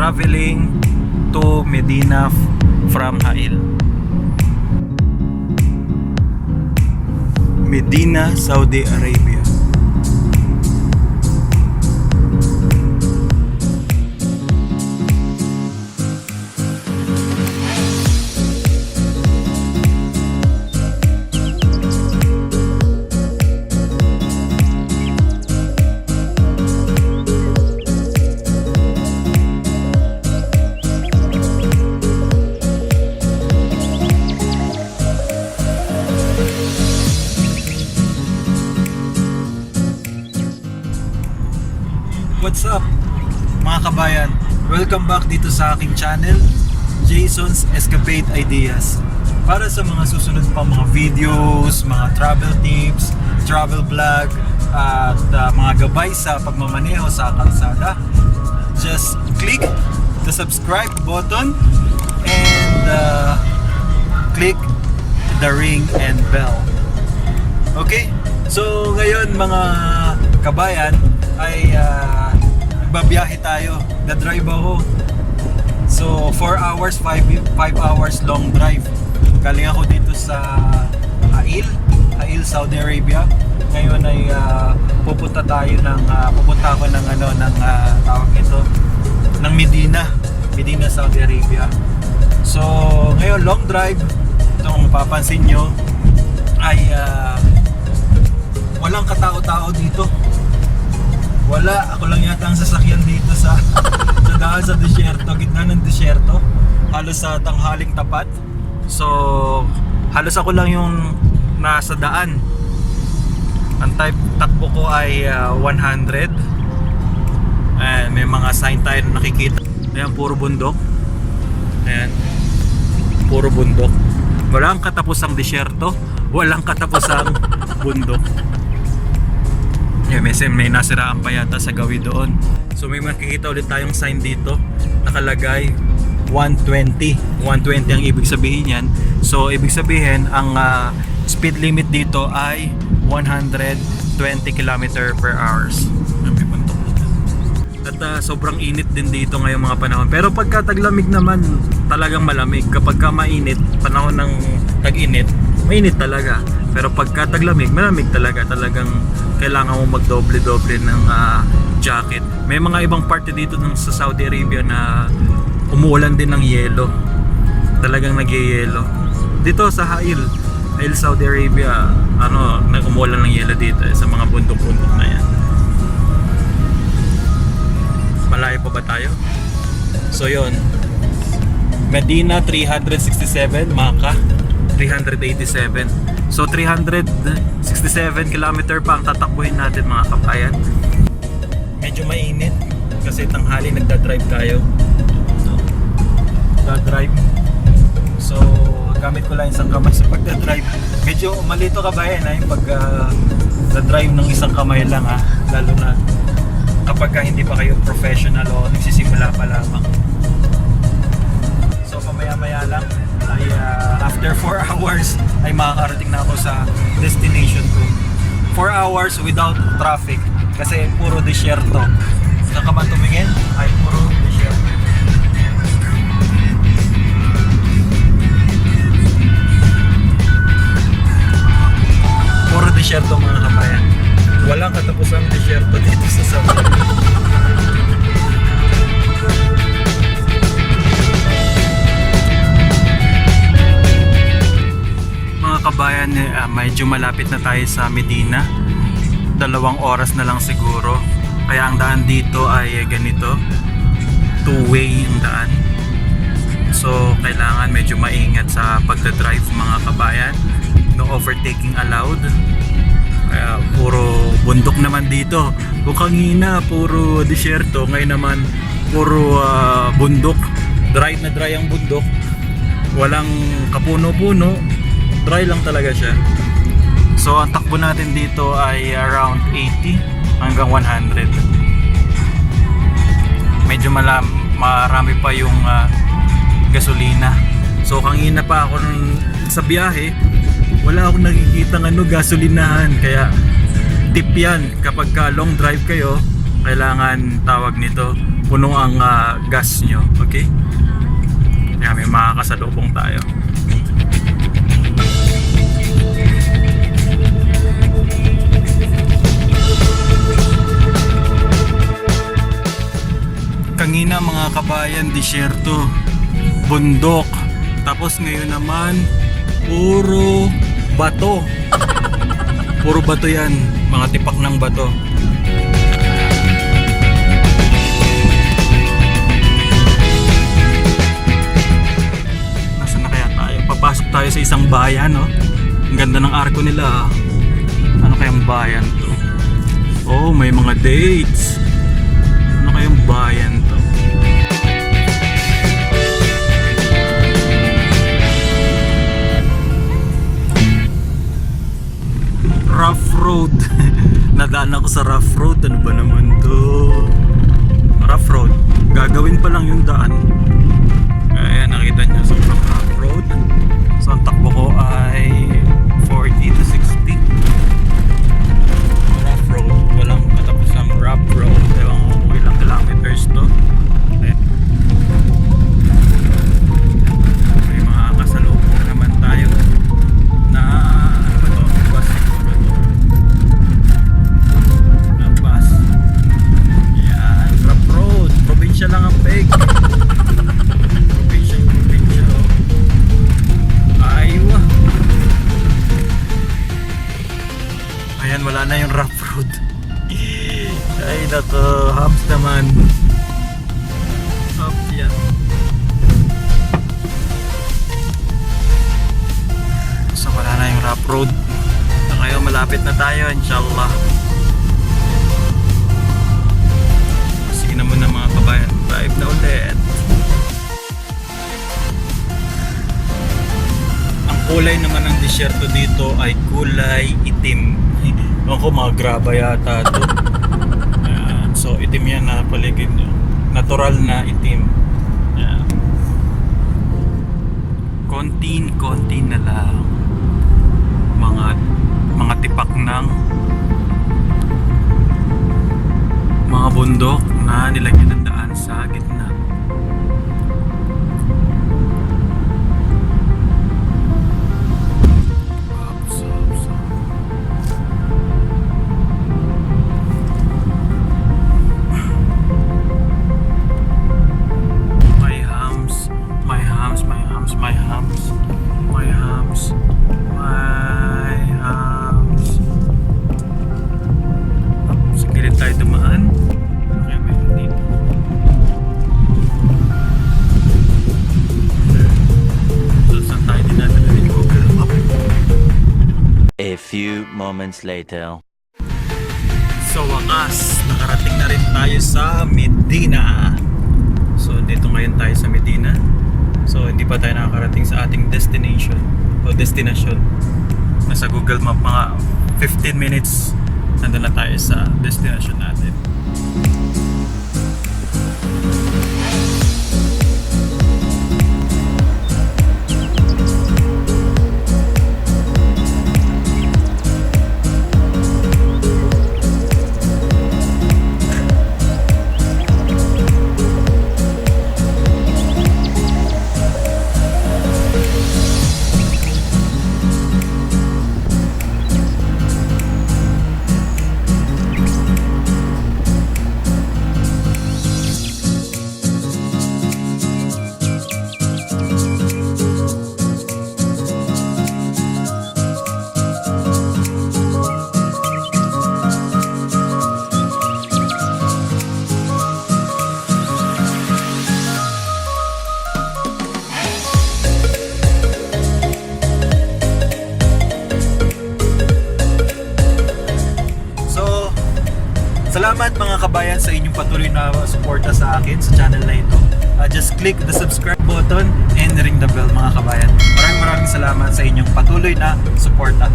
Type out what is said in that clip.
traveling to Medina from Hail. Medina, Saudi Arabia. What's up mga kabayan? Welcome back dito sa aking channel, Jason's Escapade Ideas. Para sa mga susunod pa mga videos, mga travel tips, travel vlog, at mga gabay sa pagmamaneho sa kalsada, just click the subscribe button and click the ring and bell. Okay? So ngayon mga kabayan ay babiyahe tayo. Na-drive ako. So 4 hours, 5 hours long drive. Galing ako dito sa Hail, Saudi Arabia. Ngayon ay pupunta ako ng tawag ito, ng Medina, Saudi Arabia. So ngayon long drive. Ito kung mapapansin nyo ay walang katao-tao dito. Wala, ako lang yata ang sasakyan dito sa daan sa disyerto, gitna ng disyerto, halos sa tanghaling tapat. So halos ako lang yung nasa daan. Ang takbo ko ay 100. May mga sign tayo na nakikita. Ayan, puro bundok. Ayan, puro bundok. Walang katapusang disyerto, walang katapusang bundok. May nasiraan pa yata sa gawin doon. So may makikita ulit tayong sign dito, nakalagay 120 ang ibig sabihin yan. So ibig sabihin ang speed limit dito ay 120 km per hours. At sobrang init din dito ngayong mga panahon. Pero pagka taglamig naman, talagang malamig. Kapag ka mainit, panahon ng tag-init, mainit talaga. Pero pagka taglamig, malamig talaga. Talagang kailangan mo magdoble-doble ng jacket. May mga ibang parte dito sa Saudi Arabia na umuulan din ng yelo. Talagang nagyeyelo. Dito sa Hail, Saudi Arabia, nag-umuulan ng yelo dito sa mga bundok-bundok na yan. Malayo pa ba tayo? So yun, Medina 367, Makkah 387. So 367 km pa ang tatakbuhin natin mga kabayan. Medyo mainit kasi tanghali nagda-drive tayo. Nagda-drive. So gamit ko lang isang kamay sa pagda-drive. Medyo malito kabayan yung pag-drive ng isang kamay lang lalo na kapag hindi pa kayo professional o nagsisimula pa lamang. So pamaya-maya lang ay after 4 hours ay makakarating na ako sa destination ko. 4 hours without traffic kasi puro disyerto. Saan ka man tumingin ay puro disyerto. Puro disyerto mga kabayan. Walang katapusang disyerto dito sa Saudi. Mga kabayan, medyo malapit na tayo sa Medina. 2 oras na lang siguro. Kaya ang daan dito ay ganito, 2-way ang daan. So kailangan medyo maingat sa pagdadrive mga kabayan. No overtaking allowed. Kaya puro bundok naman dito. Kung kanina puro disyerto, ngayon naman puro bundok. Dry na dry ang bundok. Walang kapuno-puno. Dry lang talaga siya. So ang takbo natin dito ay around 80 hanggang 100. Medyo marami pa yung gasolina. So kanina pa ako sa biyahe, wala akong nakikita gasolinahan. Kaya tip yan, kapag long drive kayo, kailangan tawag nito, puno ang gas nyo. Okay? Kaya may makakasalubong tayo. Kanina mga kabayan, disyerto, bundok. Tapos ngayon naman, puro bato. Puro bato yan, mga tipak ng bato. Nasaan na kaya tayo? Papasok tayo sa isang bayan, no? Ang ganda ng arko nila. Ano kayang bayan to? Oh, may mga dates. Ano kayang bayan to? Rough road. Nadaan ako sa rough road. Ano ba naman to? Rough road. Gagawin pa lang yung daan. Kaya nakita nyo sa rough road. So ang takbo ko ay 40 to 60. Rough road. Walang katapos ng rough road. Ewan ko kung ilang kilometers to. Okay. May mga kasalubong na naman tayo na ano ba to? Bus siguro to. Na bus. Yan. Rough road. Probinsya lang ang peg. Probinsya. Aywa. Ayan, wala na yung rough road. Ay, nako. Hams naman. Up yan. So, wala na yung rough road. Na kayo, malapit na tayo, inshallah. Sige na muna mga kabayan. Drive na ulit. Ang kulay naman ng disyerto dito ay kulay itim. Ewan ko, mga graba yata to. Ayan. So itim yan na paligid nyo. Natural na itim. Ayan. Konti na lang mga tipak ng mga bundok na nilagyan ng daan sa gitna. Few moments later. So wakas, nakarating na rin tayo sa Medina. So dito ngayon tayo sa Medina. So hindi pa tayo nakakarating sa ating destination o destination. Nasa Google Map mga 15 minutes nandun na tayo sa destination natin. Salamat mga kabayan sa inyong patuloy na suporta sa akin sa channel na ito. Just click the subscribe button and ring the bell mga kabayan. Maraming salamat sa inyong patuloy na suporta.